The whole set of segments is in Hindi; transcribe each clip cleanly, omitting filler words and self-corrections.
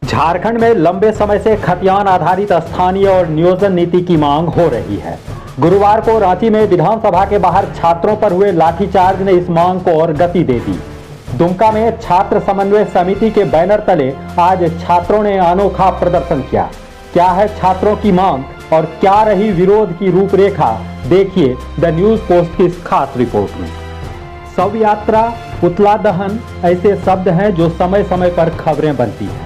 झारखंड में लंबे समय से खतियान आधारित स्थानीय और नियोजन नीति की मांग हो रही है। गुरुवार को रांची में विधानसभा के बाहर छात्रों पर हुए लाठीचार्ज ने इस मांग को और गति दे दी। दुमका में छात्र समन्वय समिति के बैनर तले आज छात्रों ने अनोखा प्रदर्शन किया। क्या है छात्रों की मांग और क्या रही विरोध की रूपरेखा, देखिए द न्यूज पोस्ट की इस खास रिपोर्ट में। शव यात्रा, पुतला दहन ऐसे शब्द हैं जो समय समय पर खबरें बनती हैं।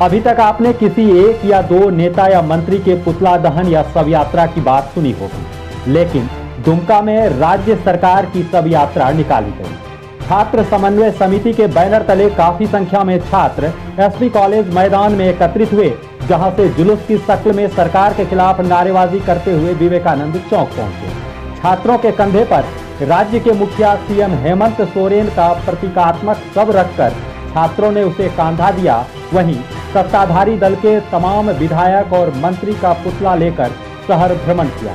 अभी तक आपने किसी एक या दो नेता या मंत्री के पुतला दहन या शव यात्रा की बात सुनी होगी, लेकिन दुमका में राज्य सरकार की शव यात्रा निकाली गई। छात्र समन्वय समिति के बैनर तले काफी संख्या में छात्र एसपी कॉलेज मैदान में एकत्रित हुए, जहां से जुलूस की शक्ल में सरकार के खिलाफ नारेबाजी करते हुए विवेकानंद चौक पहुंचे। छात्रों के कंधे पर राज्य के मुखिया सीएम हेमंत सोरेन का प्रतीकात्मक शव रखकर छात्रों ने उसे कांधा दिया। वहीं सत्ताधारी दल के तमाम विधायक और मंत्री का पुतला लेकर शहर भ्रमण किया।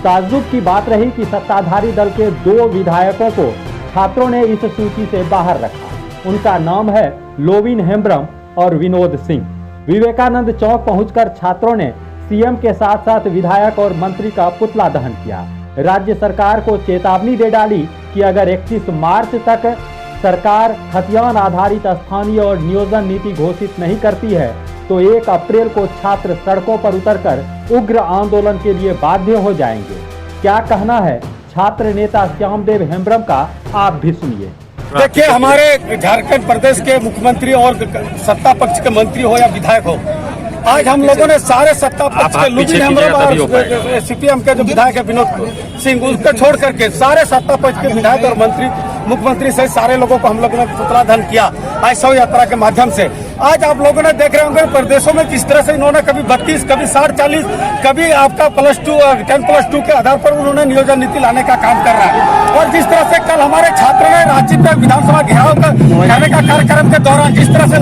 ताज्जुब की बात रही कि सत्ताधारी दल के 2 विधायकों को छात्रों ने इस सूची से बाहर रखा। उनका नाम है लोविन हेम्ब्रम और विनोद सिंह। विवेकानंद चौक पहुंचकर छात्रों ने सीएम के साथ साथ विधायक और मंत्री का पुतला दहन किया। राज्य सरकार को चेतावनी दे डाली कि अगर 31 मार्च तक सरकार खतियान आधारित स्थानीय और नियोजन नीति घोषित नहीं करती है तो 1 अप्रैल को छात्र सड़कों पर उतरकर उग्र आंदोलन के लिए बाध्य हो जाएंगे। क्या कहना है छात्र नेता श्यामदेव हेम्ब्रम का, आप भी सुनिए। देखिए, हमारे झारखंड प्रदेश के मुख्यमंत्री और सत्ता पक्ष के मंत्री हो या विधायक हो, आज हम लोगों ने सारे सत्ता पक्ष के लोविन हेम्ब्रम और सीपीएम के जो विधायक है विनोद सिंह, उसको छोड़ करके सारे सत्ता पक्ष के विधायक और मंत्री, मुख्यमंत्री सहित सारे लोगों को हम लोगों ने पुतला दहन किया आज शव यात्रा के माध्यम से। आज आप लोगों ने देख रहे होंगे प्रदेशों में किस तरह से इन्होंने कभी 32, कभी 60, 40, कभी आपका +2 और 10+2 के आधार पर उन्होंने नियोजन नीति लाने का काम कर रहा है। और जिस तरह से कल हमारे छात्रों ने रांची में विधानसभा घेराव करने का कार्यक्रम के दौरान जिस तरह से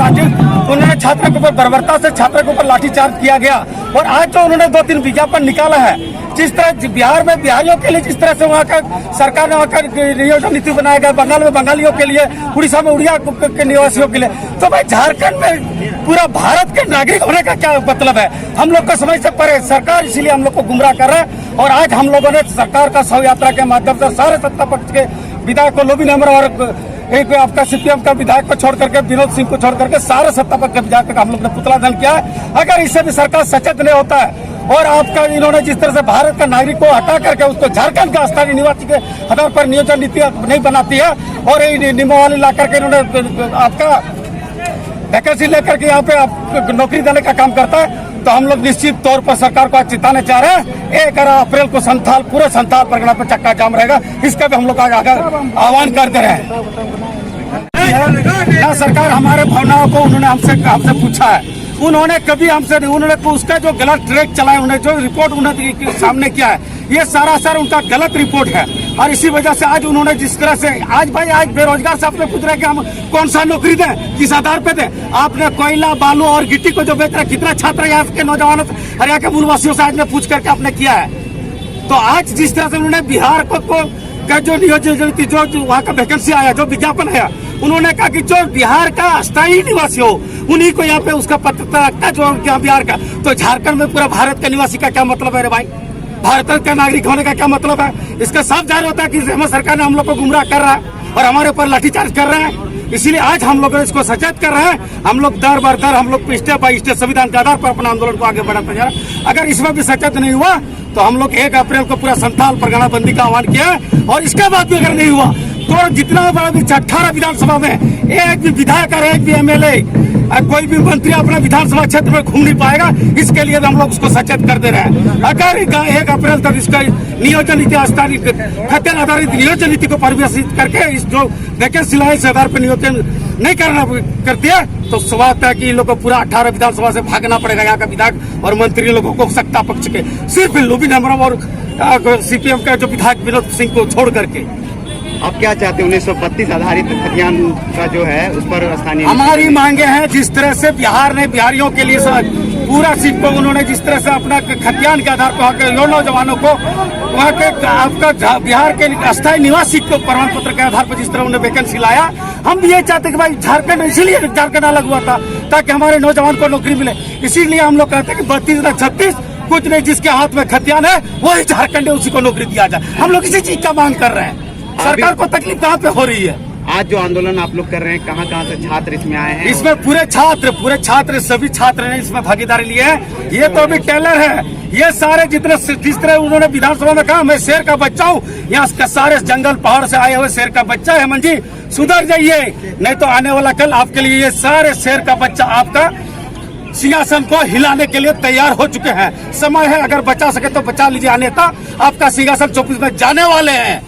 उन्होंने छात्रों के ऊपर बर्बरता से छात्रों के ऊपर लाठीचार्ज किया गया, और आज जो उन्होंने 2-3 विज्ञापन निकाला है, जिस तरह बिहार में बिहारियों के लिए जिस तरह से वहाँ का सरकार ने वहाँ का नियोजन नीति बनाया गया, बंगाल में बंगालियों के लिए, उड़ीसा में उड़िया के निवासियों के लिए, तो भाई झारखंड में पूरा भारत के नागरिक होने का क्या मतलब है? हम लोग को समझ से परे सरकार इसीलिए हम लोग को गुमराह कर रहा है। और आज हम लोगों ने सरकार का शव यात्रा के माध्यम से सारे सत्ता पक्ष के विधायक को लोविन हेम्ब्रम और एक आपका सीपीएम का विधायक को छोड़ करके विनोद सिंह को छोड़ करके सारे सत्ता पक्ष के विधायक का हम लोग ने पुतला दहन किया है। अगर इससे भी सरकार सचेत नहीं होता है और आपका इन्होंने जिस तरह से भारत का नागरिक को हटा करके उसको झारखंड का स्थानीय निवासी के आधार पर नियोजन नीति नहीं बनाती है और नियमावली ला करके इन्होंने आपका वैकेंसी लेकर के यहाँ पे आप नौकरी देने का काम करता है, तो हम लोग निश्चित तौर पर सरकार को आज चेताने चाह रहे हैं। 1 अप्रैल को पूरे संथाल परगना पर चक्का जाम रहेगा, इसका भी हम लोग आगे आह्वान करते रहे। सरकार हमारे भावनाओं को उन्होंने हमसे पूछा है, उन्होंने कभी हमसे नहीं, उन्होंने उसका जो गलत ट्रैक चलाया, उन्होंने जो रिपोर्ट उन्होंने सामने किया है, ये सारा उनका गलत रिपोर्ट है। और इसी वजह से आज उन्होंने जिस तरह से आज बेरोजगार से आपने पूछ रहे कि हम कौन सा नौकरी दें, किस आधार पे दें? आपने कोयला, बालू और गिट्टी को जो बेच रहा, कितना छात्र यहाँ के नौजवानों हरियाणा के मूलवासियों से आज ने पूछ करके आपने किया है। तो आज जिस तरह से उन्होंने बिहार को जो नियोजन जो वहाँ का वैकेंसी आया, जो विज्ञापन आया, उन्होंने कहा कि जो बिहार का अस्थायी निवासी हो उन्हीं को यहाँ पे उसका पत्रता रखता है जो बिहार का। तो झारखंड में पूरा भारत का निवासी का क्या मतलब है रे भाई? भारत का नागरिक होने का क्या मतलब है? इसका साफ जाहिर होता है कि हेमंत सरकार ने हम लोग को गुमराह कर रहा है और हमारे ऊपर लाठीचार्ज कर रहे हैं। इसीलिए आज हम लोग इसको सचेत कर रहे हैं। हम लोग दर बर दर हम लोग स्टेप बाय स्टेप संविधान के आधार पर अपना आंदोलन को आगे बढ़ाते जा रहे हैं। अगर इसमें भी सचेत नहीं हुआ तो हम लोग 1 अप्रैल को पूरा संथाल परगना बंदी का आह्वान किया है। और इसके बाद भी अगर नहीं हुआ तो जितना बड़ा भी 18 विधानसभा में एक भी विधायक और एक भी एमएलए कोई भी मंत्री अपना विधानसभा क्षेत्र में घूम नहीं पाएगा। इसके लिए हम लोग उसको सचेत कर दे रहे हैं। अगर 1 अप्रैल तक इसका नियोजन नीति खतियान आधारित नियोजन नीति को परिभाषित करके इस जो वैकेंसी लाए इस आधार पर नियोजन नहीं कर दिया तो स्वागत है कि इन लोगों को पूरा 18 विधानसभा से भागना पड़ेगा। यहाँ का विधायक और मंत्री लोगों को सत्ता पक्ष के सिर्फ लोविन हेम्ब्रम और सीपीएम का जो विधायक विनोद सिंह को छोड़ करके। आप क्या चाहते हैं? 1932 आधारित खतियान का जो है उस पर स्थानीय हमारी मांगे हैं। जिस तरह से बिहार ने बिहारियों के लिए पूरा सीट को उन्होंने जिस तरह से अपना खतियान के आधार पर वहाँ के नौजवानों को वहाँ के आपका बिहार के अस्थायी निवासी को प्रमाण पत्र के आधार पर जिस तरह उन्होंने वैकेंसी लाया, हम भी ये चाहते कि भाई झारखंड, इसीलिए झारखंड अलग हुआ था। ताकि हमारे नौजवान को नौकरी मिले। इसीलिए हम लोग कहते हैं कि 32-36 कुछ नहीं, जिसके हाथ में खतियान है वही झारखंड है, उसी को नौकरी दिया जाए। हम लोग इसी चीज का मांग कर रहे हैं। सरकार को तकलीफ कहाँ पे हो रही है? आज जो आंदोलन आप लोग कर रहे हैं, कहाँ कहाँ से छात्र इसमें आए हैं? इसमें पूरे छात्र सभी छात्र ने इसमें भागीदारी ली है। ये तो अभी टेलर है, ये सारे जिस तरह उन्होंने विधानसभा में कहा मैं शेर का बच्चा हूँ, यहाँ का सारे जंगल पहाड़ से आए हुए शेर का बच्चा है। हेमंत जी सुधर जाइए, नहीं तो आने वाला कल आपके लिए ये सारे शेर का बच्चा आपका सिंहासन को हिलाने के लिए तैयार हो चुके हैं। समय है, अगर बचा सके तो बचा लीजिए। नेता आपका सिंहासन 24 में जाने वाले हैं।